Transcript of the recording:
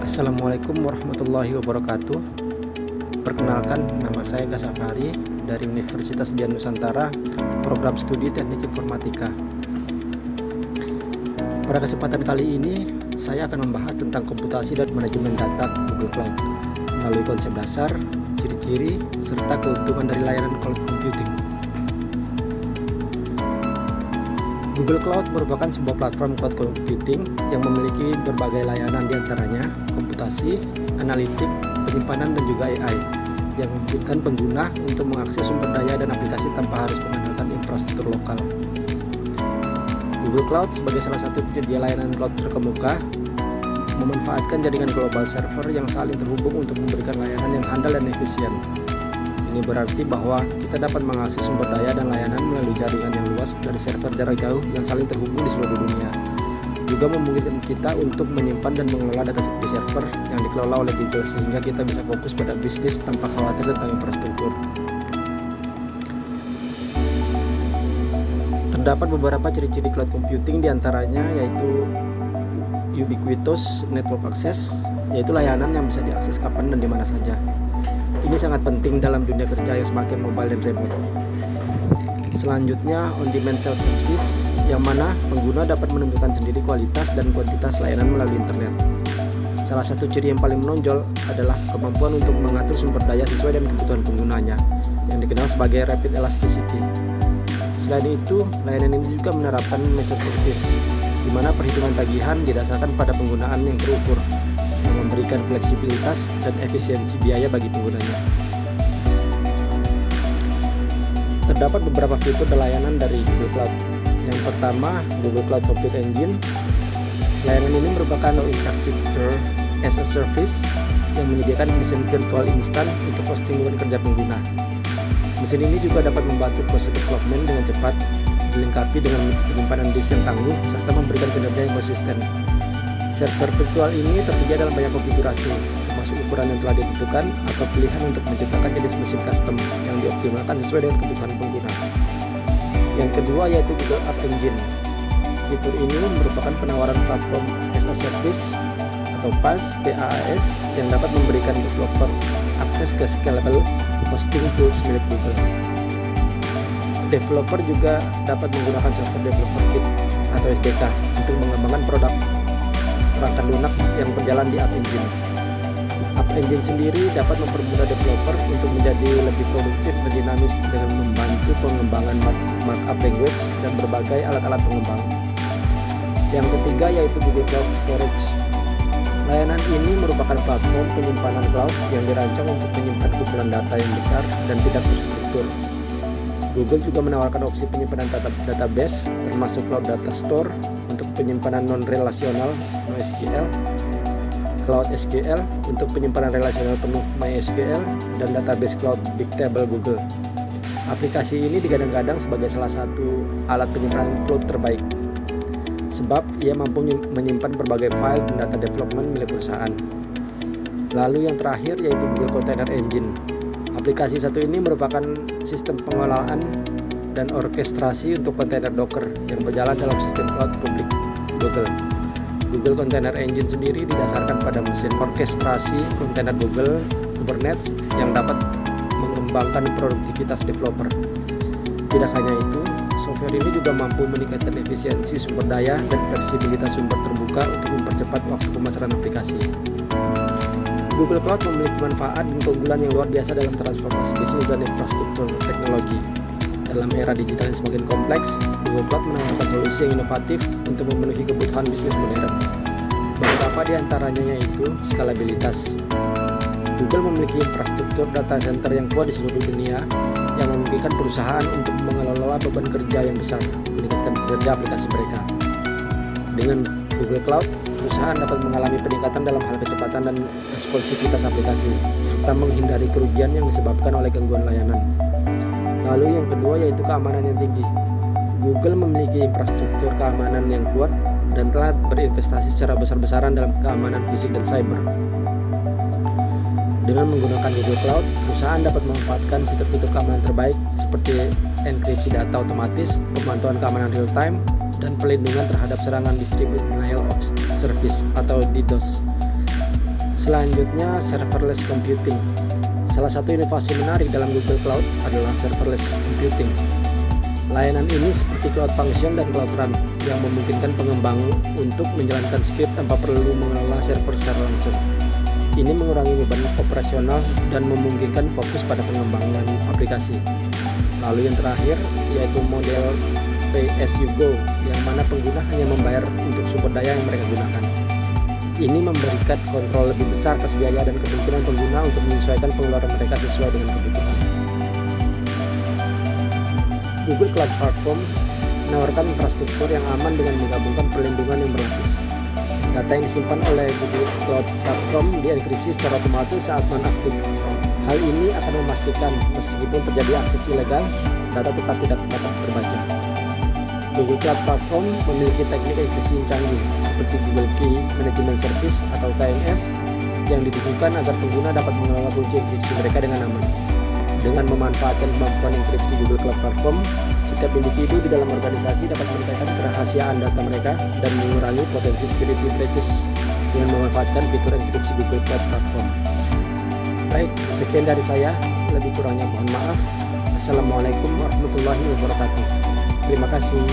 Assalamualaikum warahmatullahi wabarakatuh. Perkenalkan, nama saya Kasafari dari Universitas Dian Nusantara, program studi Teknik Informatika. Pada kesempatan kali ini, saya akan membahas tentang komputasi dan manajemen data Google Cloud melalui konsep dasar, ciri-ciri, serta keuntungan dari layanan cloud computing. Google Cloud merupakan sebuah platform cloud computing yang memiliki berbagai layanan, diantaranya komputasi, analitik, penyimpanan, dan juga AI yang memungkinkan pengguna untuk mengakses sumber daya dan aplikasi tanpa harus mengandalkan infrastruktur lokal. Google Cloud sebagai salah satu penyedia layanan cloud terkemuka memanfaatkan jaringan global server yang saling terhubung untuk memberikan layanan yang handal dan efisien. Ini berarti bahwa kita dapat mengakses sumber daya dan layanan melalui jaringan yang luas dari server jarak jauh yang saling terhubung di seluruh dunia. Juga memungkinkan kita untuk menyimpan dan mengelola data di server yang dikelola oleh Google sehingga kita bisa fokus pada bisnis tanpa khawatir tentang infrastruktur. Terdapat beberapa ciri-ciri cloud computing, diantaranya yaitu ubiquitous network access, yaitu layanan yang bisa diakses kapan dan di mana saja. Ini sangat penting dalam dunia kerja yang semakin mobile dan remote. Selanjutnya, on-demand self-service, yang mana pengguna dapat menentukan sendiri kualitas dan kuantitas layanan melalui internet. Salah satu ciri yang paling menonjol adalah kemampuan untuk mengatur sumber daya sesuai dengan kebutuhan penggunanya, yang dikenal sebagai rapid elasticity. Selain itu, layanan ini juga menerapkan measured service, di mana perhitungan tagihan didasarkan pada penggunaan yang terukur, yang memberikan fleksibilitas dan efisiensi biaya bagi penggunanya. Terdapat beberapa fitur dan layanan dari Google Cloud. Yang pertama, Google Cloud Compute Engine. Layanan ini merupakan infrastructure as a service yang menyediakan mesin virtual instan untuk hosting beban kerja pengguna. Mesin ini juga dapat membantu proses development dengan cepat, dilengkapi dengan penyimpanan disk yang tangguh, serta memberikan kinerja yang konsisten. Server virtual ini tersedia dalam banyak konfigurasi, termasuk ukuran yang telah ditentukan atau pilihan untuk menciptakan jenis mesin custom yang dioptimalkan sesuai dengan kebutuhan pengguna. Yang kedua yaitu Google App Engine. Fitur ini merupakan penawaran platform as a service atau PaaS yang dapat memberikan developer akses ke scalable hosting tools milik Google. Developer juga dapat menggunakan software developer kit atau SDK untuk mengembangkan produk perangkat lunak yang berjalan di App Engine. App Engine sendiri dapat mempermudah developer untuk menjadi lebih produktif dan dinamis dengan membantu pengembangan markup language dan berbagai alat-alat pengembang. Yang ketiga yaitu Google Cloud Storage. Layanan ini merupakan platform penyimpanan cloud yang dirancang untuk menyimpan kumpulan data yang besar dan tidak terstruktur. Google juga menawarkan opsi penyimpanan database termasuk Cloud Data Store untuk penyimpanan non-relasional NoSQL, Cloud SQL untuk penyimpanan relasional penuh MySQL, dan database Cloud Bigtable Google. Aplikasi ini digadang-gadang sebagai salah satu alat penyimpanan cloud terbaik, sebab ia mampu menyimpan berbagai file dan data development milik perusahaan. Lalu yang terakhir yaitu Google Container Engine. Aplikasi satu ini merupakan sistem pengelolaan dan orkestrasi untuk kontainer Docker yang berjalan dalam sistem cloud publik Google. Google Container Engine sendiri didasarkan pada mesin orkestrasi kontainer Google Kubernetes yang dapat mengembangkan produktivitas developer. Tidak hanya itu, software ini juga mampu meningkatkan efisiensi sumber daya dan fleksibilitas sumber terbuka untuk mempercepat waktu pemasaran aplikasi. Google Cloud memiliki manfaat dan keunggulan yang luar biasa dalam transformasi bisnis dan infrastruktur teknologi. Dalam era digital yang semakin kompleks, Google Cloud menawarkan solusi yang inovatif untuk memenuhi kebutuhan bisnis modern. Beberapa di antaranya yaitu skalabilitas. Google memiliki infrastruktur data center yang kuat di seluruh dunia yang memungkinkan perusahaan untuk mengelola beban kerja yang besar, meningkatkan kinerja aplikasi mereka. Dengan Google Cloud, perusahaan dapat mengalami peningkatan dalam hal kecepatan dan responsivitas aplikasi, serta menghindari kerugian yang disebabkan oleh gangguan layanan. Lalu yang kedua yaitu keamanan yang tinggi. Google memiliki infrastruktur keamanan yang kuat dan telah berinvestasi secara besar-besaran dalam keamanan fisik dan cyber. Dengan menggunakan Google Cloud, perusahaan dapat memanfaatkan fitur-fitur keamanan terbaik seperti enkripsi data otomatis, pemantauan keamanan real-time, dan pelindungan terhadap serangan Distributed Denial of Service atau DDoS. Selanjutnya, serverless computing. Salah satu inovasi menarik dalam Google Cloud adalah serverless computing. Layanan ini seperti Cloud Function dan Cloud Run yang memungkinkan pengembang untuk menjalankan script tanpa perlu mengelola server secara langsung. Ini mengurangi beban operasional dan memungkinkan fokus pada pengembangan aplikasi. Lalu yang terakhir yaitu model Pay as you go, yang mana pengguna hanya membayar untuk sumber daya yang mereka gunakan. Ini memberikan kontrol lebih besar atas biaya dan kemungkinan pengguna untuk menyesuaikan pengeluaran mereka sesuai dengan kebutuhan. Google Cloud Platform menawarkan infrastruktur yang aman dengan menggabungkan perlindungan yang berlapis. Data yang disimpan oleh Google Cloud Platform dienkripsi secara otomatis saat nonaktif. Hal ini akan memastikan meskipun terjadi akses ilegal, data tetap tidak dapat terbaca. Google Cloud Platform memiliki teknik enkripsi yang canggih seperti Google Key Management Service atau KMS yang ditujukan agar pengguna dapat mengelola kunci enkripsi mereka dengan aman. Dengan memanfaatkan kemampuan enkripsi Google Cloud Platform, setiap individu di dalam organisasi dapat meningkatkan kerahasiaan data mereka dan mengurangi potensi security breaches dengan memanfaatkan fitur enkripsi Google Cloud Platform. Baik, sekian dari saya. Lebih kurangnya mohon maaf. Assalamualaikum warahmatullahi wabarakatuh. Terima kasih.